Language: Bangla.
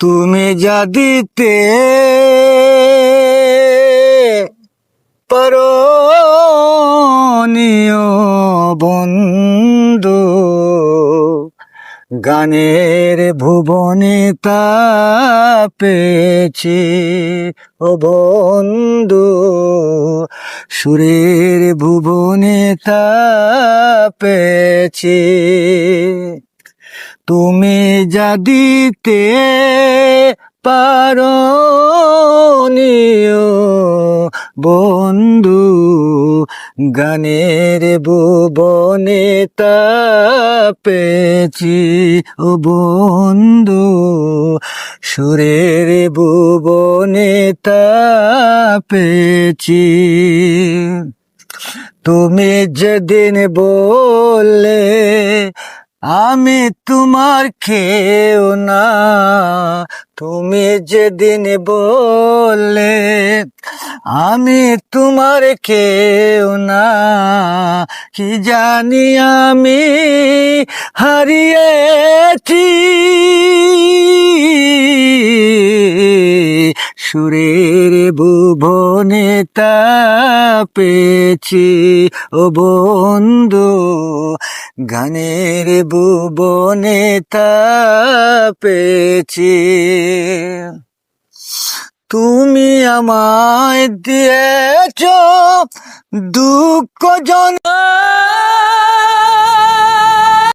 তুমি যা দিতে পারো নিও বন্ধু, গানের ভুবনে তা পেয়েছি ও বন্ধু, সুরের ভুবনে তা পেয়েছি। তুমি যা দিতে পারো নিও বন্ধু, গানের ভুবনে তা পেয়েছি ও বন্ধু, সুরের ভুবনে তা পেয়েছি। তুমি যেদিন বললে আমি তোমার কেউ না, তুমি যেদিন বললে আমি তোমার কেউ না, কি জানি আমি হারিয়েছি সুরের ভুবনে তা পেয়েছি ও বন্ধু, গানের ভুবনে তা পেয়েছি। তুমি আমায় দিয়েছ দুঃখ জন